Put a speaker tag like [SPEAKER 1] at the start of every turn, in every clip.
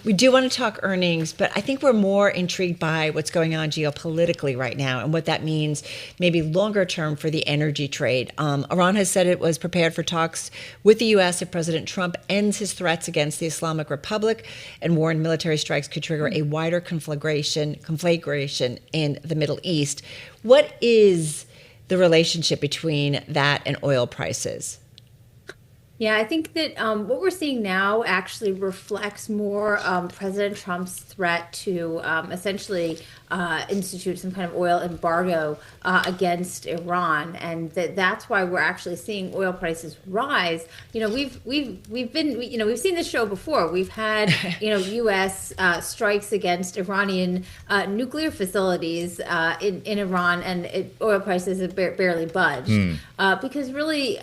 [SPEAKER 1] We do want to talk earnings, but I think we're more intrigued by what's going on geopolitically right now and what that means maybe longer term for the energy trade. Iran has said it was prepared for talks with the U.S. if President Trump ends his threats against the Islamic Republic and warned military strikes could trigger a wider conflagration in the Middle East. What is the relationship between that and oil prices?
[SPEAKER 2] Yeah, I think that what we're seeing now actually reflects more President Trump's threat to essentially institute some kind of oil embargo against Iran, and that's why we're actually seeing oil prices rise. We've seen this show before. We've had U.S. strikes against Iranian nuclear facilities in Iran, and oil prices have barely budged because really,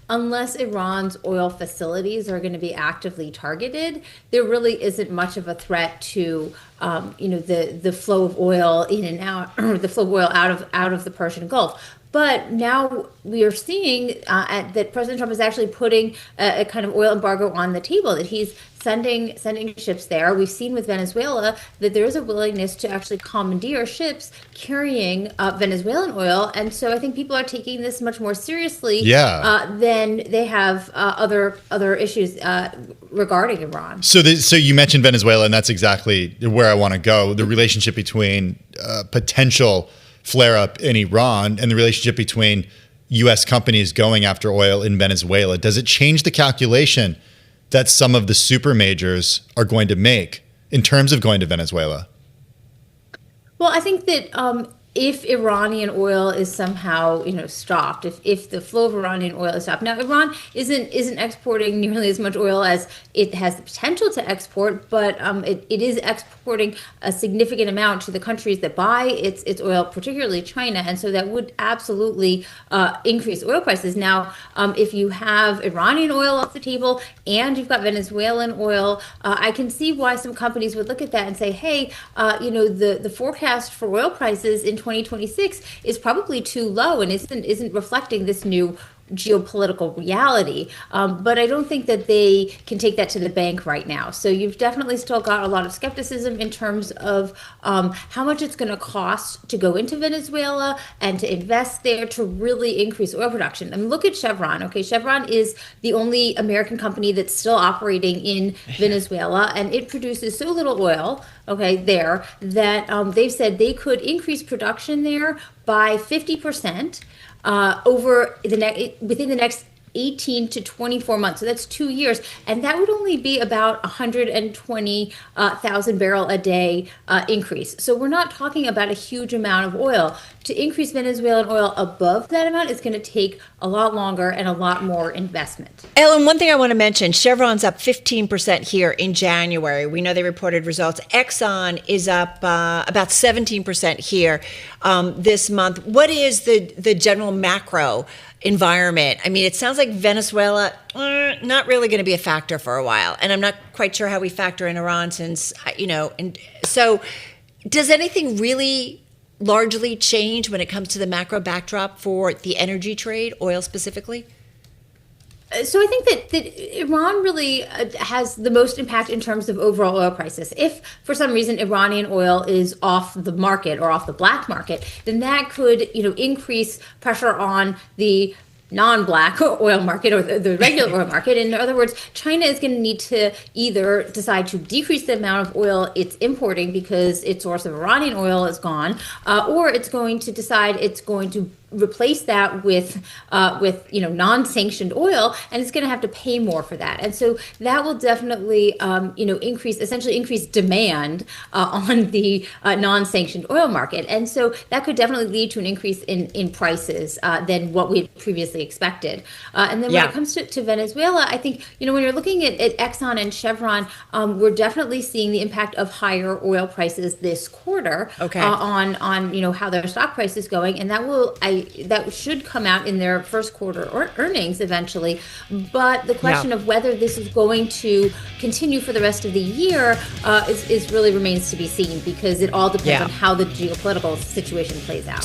[SPEAKER 2] unless Iran's oil facilities are going to be actively targeted, there really isn't much of a threat to the flow of oil in and out, or the flow of oil out of the Persian Gulf. But now we are seeing that President Trump is actually putting a kind of oil embargo on the table, that he's sending ships there. We've seen with Venezuela that there is a willingness to actually commandeer ships carrying Venezuelan oil. And so I think people are taking this much more seriously than they have other issues regarding Iran.
[SPEAKER 3] So you mentioned Venezuela, and that's exactly where I want to go. The relationship between potential flare-up in Iran and the relationship between U.S. companies going after oil in Venezuela. Does it change the calculation that some of the super majors are going to make in terms of going to Venezuela?
[SPEAKER 2] Well, I think that if Iranian oil is somehow stopped, if the flow of Iranian oil is stopped. Now, Iran isn't exporting nearly as much oil as it has the potential to export, but it is exporting a significant amount to the countries that buy its oil, particularly China, and so that would absolutely increase oil prices. Now, if you have Iranian oil off the table and you've got Venezuelan oil, I can see why some companies would look at that and say, hey, the forecast for oil prices in 2026 is probably too low and isn't reflecting this new geopolitical reality. But I don't think that they can take that to the bank right now. So you've definitely still got a lot of skepticism in terms of how much it's going to cost to go into Venezuela and to invest there to really increase oil production. I mean, look at Chevron. Okay, Chevron is the only American company that's still operating in Venezuela, and it produces so little oil, there, that they've said they could increase production there by 50%. Within the next 18 to 24 months. So that's 2 years. And that would only be about 120,000 barrel a day increase. So we're not talking about a huge amount of oil. To increase Venezuelan oil above that amount is going to take a lot longer and a lot more investment.
[SPEAKER 1] Ellen, one thing I want to mention, Chevron's up 15% here in January. We know they reported results. Exxon is up about 17% here this month. What is the general macro environment? I mean, it sounds like Venezuela, not really going to be a factor for a while. And I'm not quite sure how we factor in Iran since, and so does anything really largely change when it comes to the macro backdrop for the energy trade, oil specifically?
[SPEAKER 2] So I think that Iran really has the most impact in terms of overall oil prices. If for some reason Iranian oil is off the market or off the black market, then that could increase pressure on the non-black oil market or the regular oil market. In other words, China is going to need to either decide to decrease the amount of oil it's importing because its source of Iranian oil is gone, or it's going to decide it's going to replace that with non-sanctioned oil, and it's going to have to pay more for that. And so that will definitely increase demand on the non-sanctioned oil market. And so that could definitely lead to an increase in prices than what we had previously expected. And then when it comes to Venezuela, I think when you're looking at Exxon and Chevron, we're definitely seeing the impact of higher oil prices this quarter on how their stock price is going, and that should come out in their first quarter earnings eventually. But the question of whether this is going to continue for the rest of the year is really remains to be seen, because it all depends on how the geopolitical situation plays out.